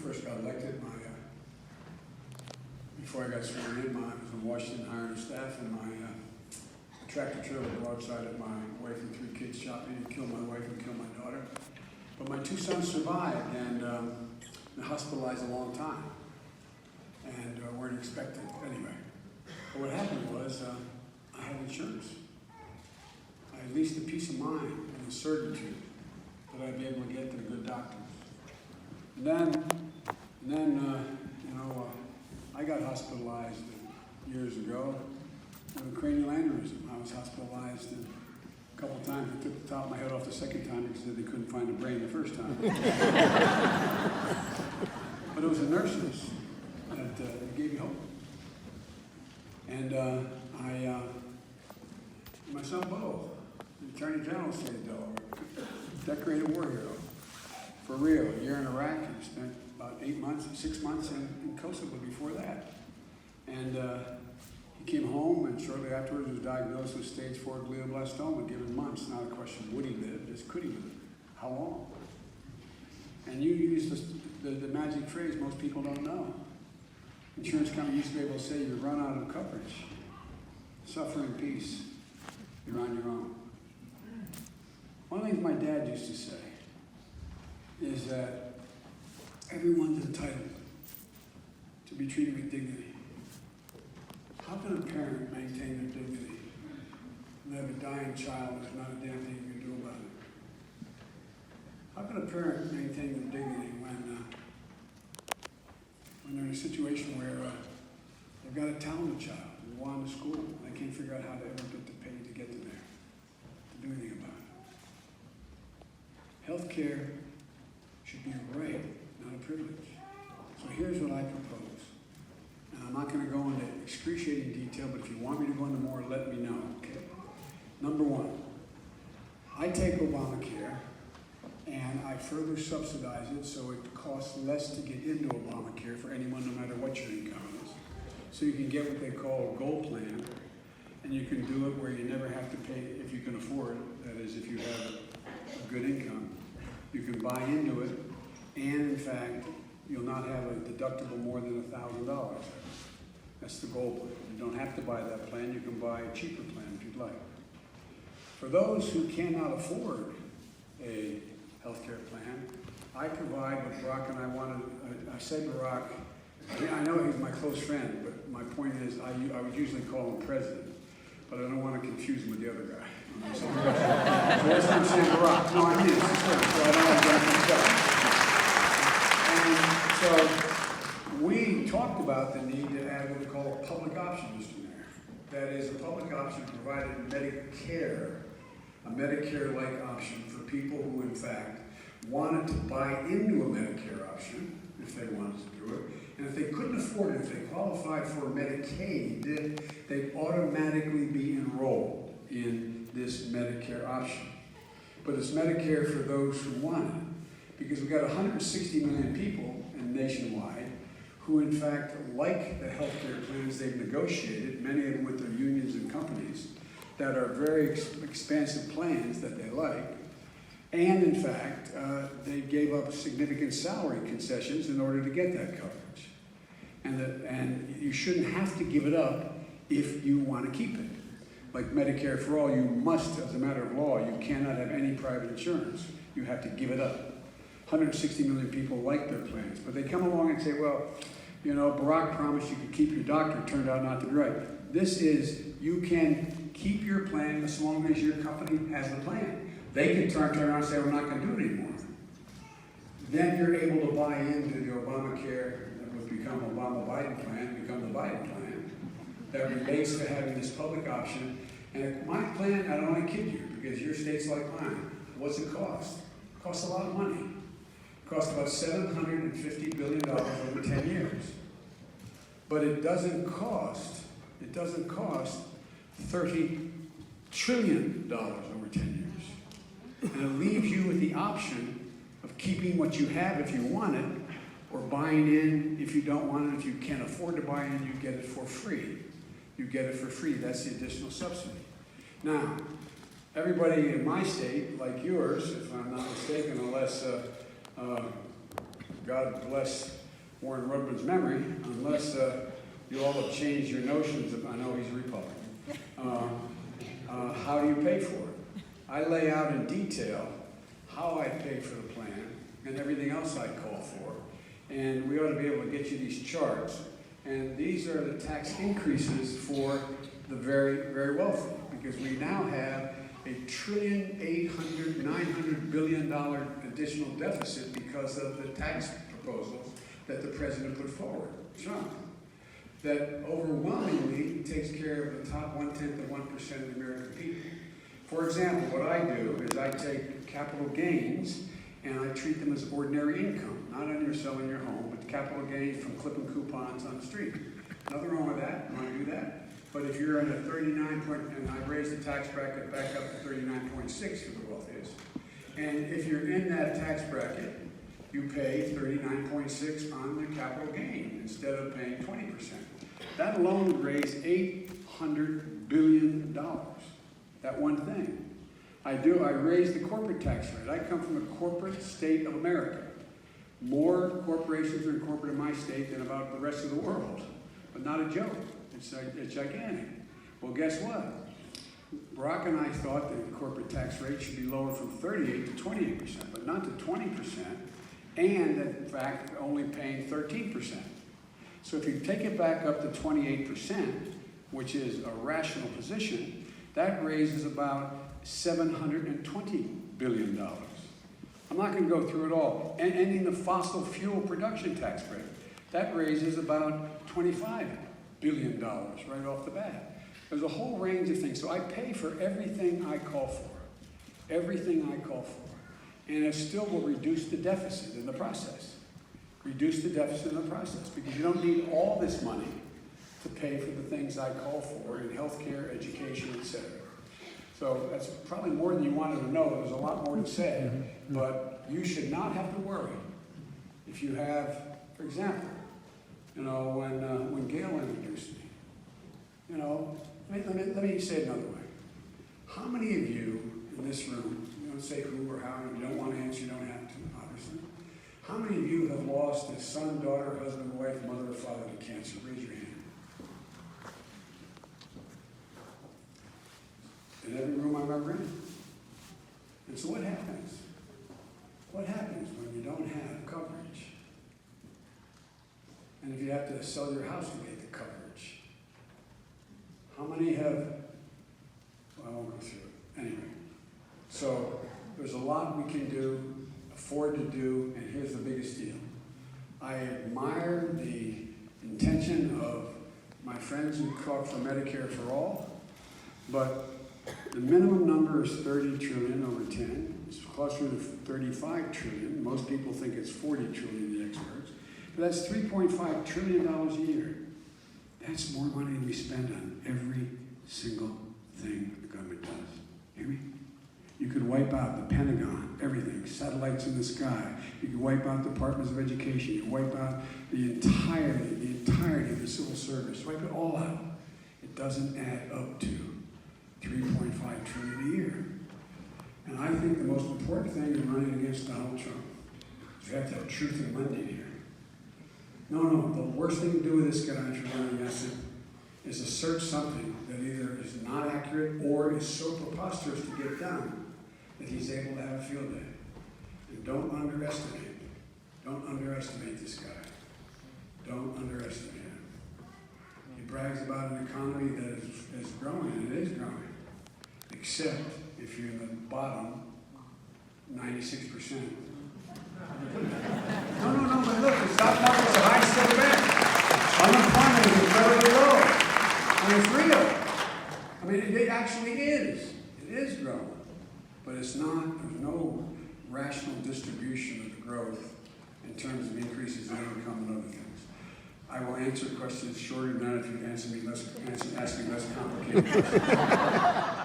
first got elected, before I got sworn in, I was in Washington hiring staff, and my tractor trailer broadside of my wife and 3 kids shot me and killed my wife and killed my daughter. But my 2 sons survived and been hospitalized a long time and weren't expected anyway. But what happened was I had insurance. I had at least the peace of mind and the certainty that I'd be able to get to the good doctors. And then I got hospitalized years ago with a cranial aneurysm. I was hospitalized a couple of times. I took the top of my head off the second time because they couldn't find a brain the first time. But it was the nurses that gave me hope. And my son Bo, the Attorney General of the State of Delaware, decorated war hero. For real, a year in Iraq, and spent about 6 months in Kosovo before that. And he came home, and shortly afterwards was diagnosed with stage 4 glioblastoma, given months. Not a question, would he live, just could he live? How long? And you use the magic phrase most people don't know. Insurance company used to be able to say, you run out of coverage. Suffer in peace. You're on your own. One of the things my dad used to say is that everyone's entitled to be treated with dignity. How can a parent maintain their dignity and have a dying child and there's not a damn thing you can do about it? How can a parent maintain their dignity when they're in a situation where they've got a talented child who wanted to school and they can't figure out how to ever get the pay to get to there, to do anything about it? Healthcare should be a right, not a privilege. So here's what I propose. And I'm not going to go into excruciating detail, but if you want me to go into more, let me know, okay? Number 1, I take Obamacare and I further subsidize it so it costs less to get into Obamacare for anyone, no matter what your income is. So you can get what they call a gold plan, and you can do it where you never have to pay if you can afford it. That is, if you have a good income. You can buy into it, and in fact, you'll not have a deductible more than $1,000. That's the gold plan. You don't have to buy that plan. You can buy a cheaper plan if you'd like. For those who cannot afford a healthcare plan, I provide what Barack and I wanted. I say Barack, I know he's my close friend, but my point is I would usually call him president, but I don't want to confuse him with the other guy. So that's what I'm saying, Barack. No, I mean it, so I don't want to get mixed up. And so we talked about the need to add what we call a public option, Mr. Mayor. That is, a public option provided Medicare, a Medicare-like option for people who, in fact, wanted to buy into a Medicare option, if they wanted to do it. And if they couldn't afford it, if they qualified for Medicaid, they'd automatically be enrolled in this Medicare option. But it's Medicare for those who want it, because we've got 160 million people nationwide who in fact like the health care plans they've negotiated, many of them with their unions and companies, that are very expansive plans that they like. And in fact, they gave up significant salary concessions in order to get that coverage. And you shouldn't have to give it up if you want to keep it. Like Medicare for All, you must, as a matter of law, you cannot have any private insurance. You have to give it up. 160 million people like their plans, but they come along and say, well, you know, Barack promised you could keep your doctor, it turned out not to be right. This is, you can keep your plan as long as your company has the plan. They can turn around and say, we're not going to do it anymore. Then you're able to buy into the Obamacare that would become Obama-Biden plan, become the Biden plan, that relates to having this public option. And my plan, I don't want to kid you, because your state's like mine. What's it cost? It costs a lot of money. It costs about $750 billion over 10 years. But it doesn't cost $30 trillion over 10 years. And it leaves you with the option of keeping what you have if you want it, or buying in if you don't want it. If you can't afford to buy in, you get it for free. You get it for free. That's the additional subsidy. Now, everybody in my state, like yours, if I'm not mistaken, unless God bless Warren Rudman's memory, unless you all have changed your notions of, I know he's a Republican, how do you pay for it? I lay out in detail how I pay for the plan and everything else I call for. And we ought to be able to get you these charts. And these are the tax increases for the very, very wealthy, because we now have $1.8 trillion, $900 billion additional deficit because of the tax proposals that the president put forward, Trump, that overwhelmingly takes care of the top 1/10 of 1% of the American people. For example, what I do is I take capital gains and I treat them as ordinary income, not on your selling your home, but capital gains from clipping coupons on the street. Nothing wrong with that. You want to do that? But if you're in a 39 point, and I raise the tax bracket back up to 39.6 for the wealthiest, and if you're in that tax bracket, you pay 39.6 on the capital gain instead of paying 20%. That alone would raise $800 billion. That one thing. I raise the corporate tax rate. I come from a corporate state of America. More corporations are incorporated in my state than about the rest of the world. But not a joke. It's gigantic. Well, guess what? Barack and I thought that the corporate tax rate should be lowered from 38 to 28%, but not to 20%, and in fact, only paying 13%. So if you take it back up to 28%, which is a rational position, that raises about $720 billion. I'm not going to go through it all. And ending the fossil fuel production tax break, that raises about $25 billion right off the bat. There's a whole range of things. So I pay for everything I call for. Everything I call for. And it still will reduce the deficit in the process. Reduce the deficit in the process, because you don't need all this money to pay for the things I call for in healthcare, education, etc. So that's probably more than you wanted to know. There's a lot more to say, but you should not have to worry if you have, for example, when Gail introduced me, let me say it another way. How many of you in this room, you don't say who or how, and you don't want to answer, you don't have to, obviously. How many of you have lost a son, daughter, husband, wife, mother, or father to cancer? Raise your hand. In every room I've ever in. And so what happens? What happens when you don't have coverage? And if you have to sell your house to get the coverage? How many have, well, I won't go through it. Anyway, so there's a lot we can do, afford to do, and here's the biggest deal. I admire the intention of my friends who fought for Medicare for all, but the minimum number is 30 trillion over 10. It's closer to 35 trillion. Most people think it's 40 trillion, the experts. But that's $3.5 trillion a year. That's more money than we spend on every single thing the government does. Hear me? You could wipe out the Pentagon, everything, satellites in the sky. You could wipe out departments of education. You could wipe out the entirety of the civil service. Wipe it all out. It doesn't add up to $3.5 trillion a year. And I think the most important thing in running against Donald Trump is you have to have truth and lending here. No, the worst thing to do with this guy if you're running against him is assert something that either is not accurate or is so preposterous to get done that he's able to have a field day. And don't underestimate this guy. Don't underestimate him. He brags about an economy that is growing, and it is growing. Except if you're in the bottom 96%. No, but look, the stock market's the highest it's ever been. Unemployment is incredibly low. And it's real. I mean, it actually is. It is growing. But it's not, there's no rational distribution of the growth in terms of increases in income and other things. I will answer questions shorter than that if you ask me less complicated questions.